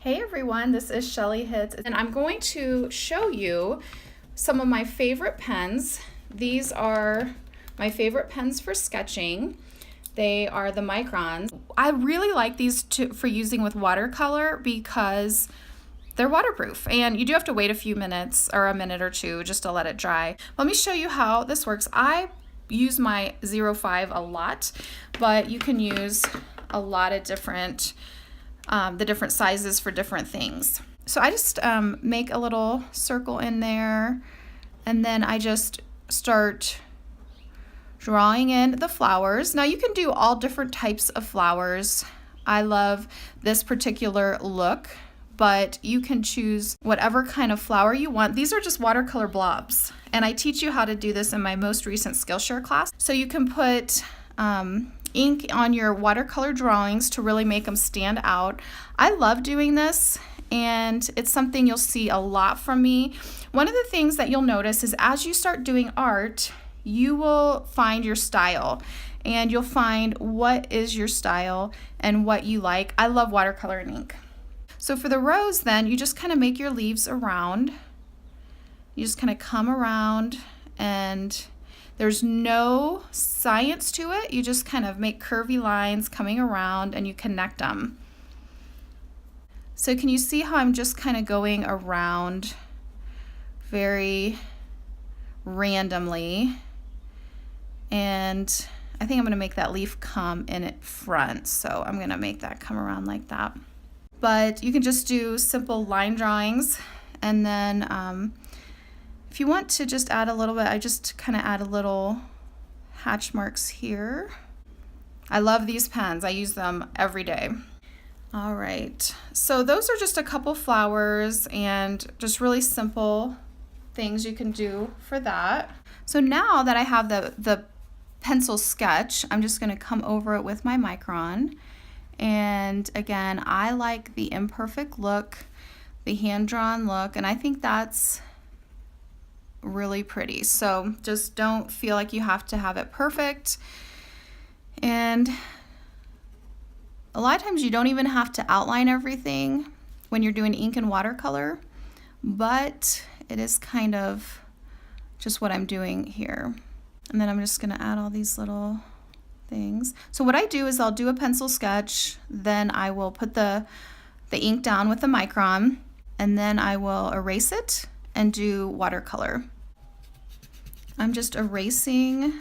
Hey everyone, this is Shelly Hits, and I'm going to show you some of my favorite pens. These are my favorite pens for sketching. They are the Microns. I really like these for using with watercolor because they're waterproof, and you do have to wait a few minutes or a minute or two just to let it dry. Let me show you how this works. I use my 05 a lot, but you can use a lot of different the different sizes for different things. So I just make a little circle in there, and then I just start drawing in the flowers. Now you can do all different types of flowers. I love this particular look, but you can choose whatever kind of flower you want. These are just watercolor blobs, and I teach you how to do this in my most recent Skillshare class. So you can put ink on your watercolor drawings to really make them stand out. I love doing this, and it's something you'll see a lot from me. One of the things that you'll notice is as you start doing art, you will find your style, and you'll find what is your style and what you like. I love watercolor and ink. So for the rose, then you just kind of make your leaves around. You just kind of come around, and there's no science to it. You just kind of make curvy lines coming around and you connect them. So can you see how I'm just kind of going around very randomly? And I think I'm going to make that leaf come in at front. So I'm going to make that come around like that. But you can just do simple line drawings, and then if you want to just add a little bit, I just kind of add a little hatch marks here. I love these pens. I use them every day. All right, so those are just a couple flowers and just really simple things you can do for that. So now that I have the pencil sketch, I'm just going to come over it with my Micron. And again, I like the imperfect look, the hand-drawn look, and I think that's really pretty. So just don't feel like you have to have it perfect. And a lot of times you don't even have to outline everything when you're doing ink and watercolor, but it is kind of just what I'm doing here. And then I'm just going to add all these little things. So what I do is I'll do a pencil sketch, then I will put the ink down with the Micron, and then I will erase it and do watercolor. I'm just erasing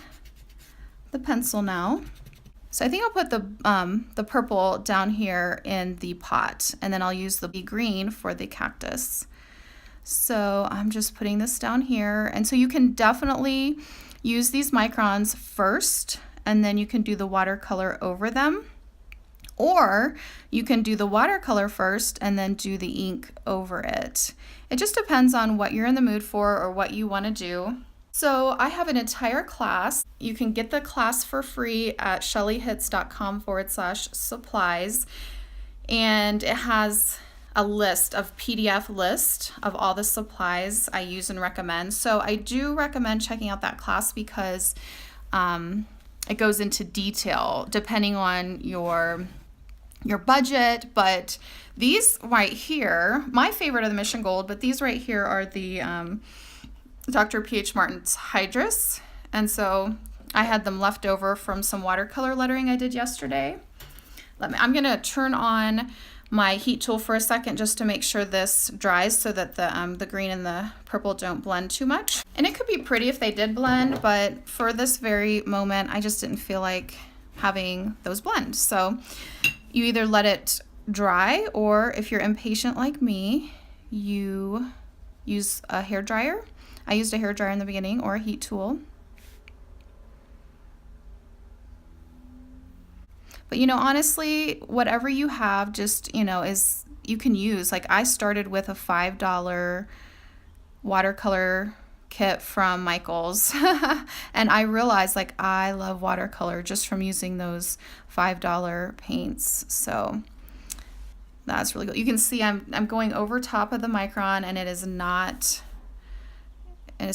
the pencil now. So I think I'll put the purple down here in the pot, and then I'll use the green for the cactus. So I'm just putting this down here, and so you can definitely use these Microns first, and then you can do the watercolor over them. Or you can do the watercolor first and then do the ink over it. It just depends on what you're in the mood for or what you want to do. So I have an entire class. You can get the class for free at shellyhits.com/supplies. And it has a list of PDF list of all the supplies I use and recommend. So I do recommend checking out that class because it goes into detail depending on your budget. But these right here, my favorite are the Mission Gold, but these right here are the Dr. P.H. Martin's Hydrus. And so I had them left over from some watercolor lettering I did yesterday. I'm gonna turn on my heat tool for a second just to make sure this dries so that the green and the purple don't blend too much. And it could be pretty if they did blend, but for this very moment, I just didn't feel like having those blend. So you either let it dry, or if you're impatient like me, you use a hair dryer. I used a hair dryer in the beginning, or a heat tool. But honestly, whatever you have, just is you can use. Like I started with a $5 watercolor kit from Michael's and I realized like I love watercolor just from using those $5 paints. So that's really good. You can see I'm going over top of the Micron, and it's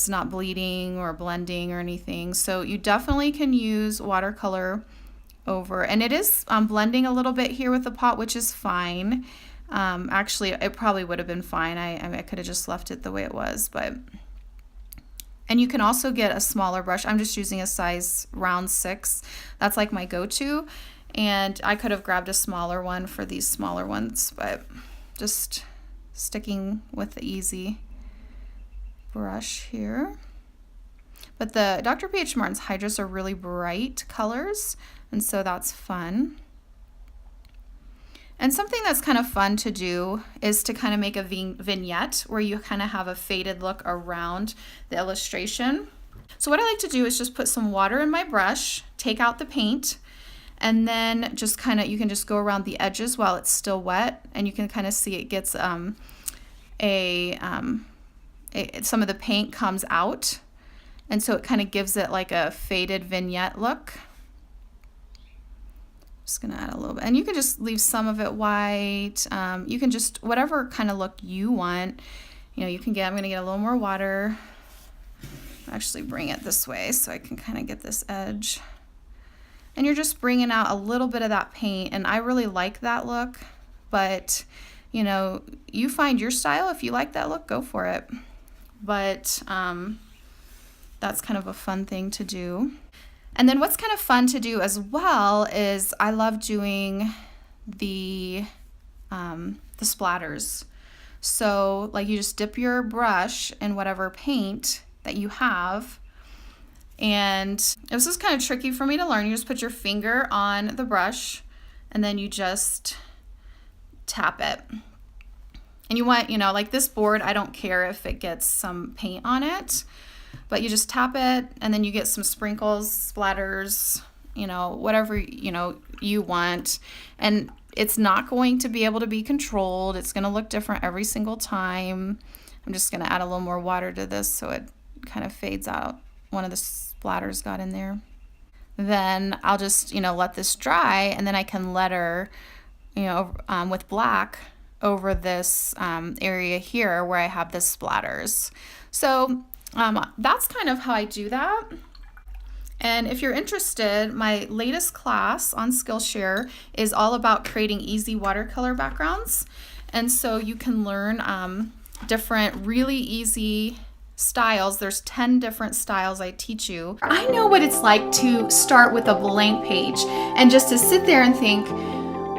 not bleeding or blending or anything. So you definitely can use watercolor over, and it is blending a little bit here with the pot, which is fine. Actually, it probably would have been fine. I could have just left it the way it was, but... And you can also get a smaller brush. I'm just using a size round 6. That's like my go-to. And I could have grabbed a smaller one for these smaller ones, but just sticking with the easy brush here. But the Dr. P.H. Martin's Hydras are really bright colors, and so that's fun. And something that's kind of fun to do is to kind of make a vignette where you kind of have a faded look around the illustration. So what I like to do is just put some water in my brush, take out the paint, and then just kind of, you can just go around the edges while it's still wet, and you can kind of see it gets some of the paint comes out, and so it kind of gives it like a faded vignette look. Just gonna add a little bit, and you can just leave some of it white. You can just, whatever kind of look you want, you know, you can get, I'm gonna get a little more water, actually bring it this way so I can kind of get this edge. And you're just bringing out a little bit of that paint, and I really like that look, but you know, you find your style. If you like that look, go for it. But that's kind of a fun thing to do. And then what's kind of fun to do as well is I love doing the splatters. So like you just dip your brush in whatever paint that you have. And this is kind of tricky for me to learn. You just put your finger on the brush and then you just tap it. And you want, you know, like this board, I don't care if it gets some paint on it, but you just tap it and then you get some sprinkles, splatters, you know, whatever, you know, you want. And it's not going to be able to be controlled. It's going to look different every single time. I'm just going to add a little more water to this so it kind of fades out. One of the splatters got in there. Then I'll just, you know, let this dry, and then I can letter, you know, with black over this area here where I have the splatters. So that's kind of how I do that. And if you're interested, my latest class on Skillshare is all about creating easy watercolor backgrounds. And so you can learn different really easy styles. There's 10 different styles I teach you. I know what it's like to start with a blank page and just to sit there and think,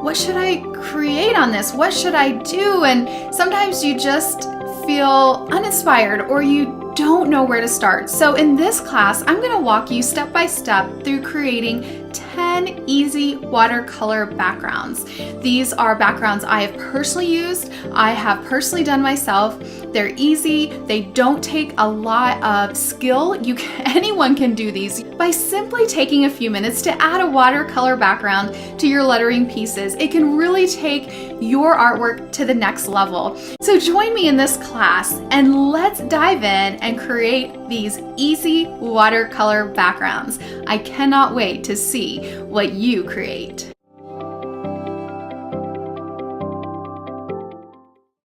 what should I create on this? What should I do? And sometimes you just feel uninspired or you don't know where to start. So in this class, I'm going to walk you step by step through creating 10 easy watercolor backgrounds. These are backgrounds I have personally used, I have personally done myself. They're easy, they don't take a lot of skill. Anyone can do these by simply taking a few minutes to add a watercolor background to your lettering pieces. It can really take your artwork to the next level. So join me in this class and let's dive in and create these easy watercolor backgrounds. I cannot wait to see what you create.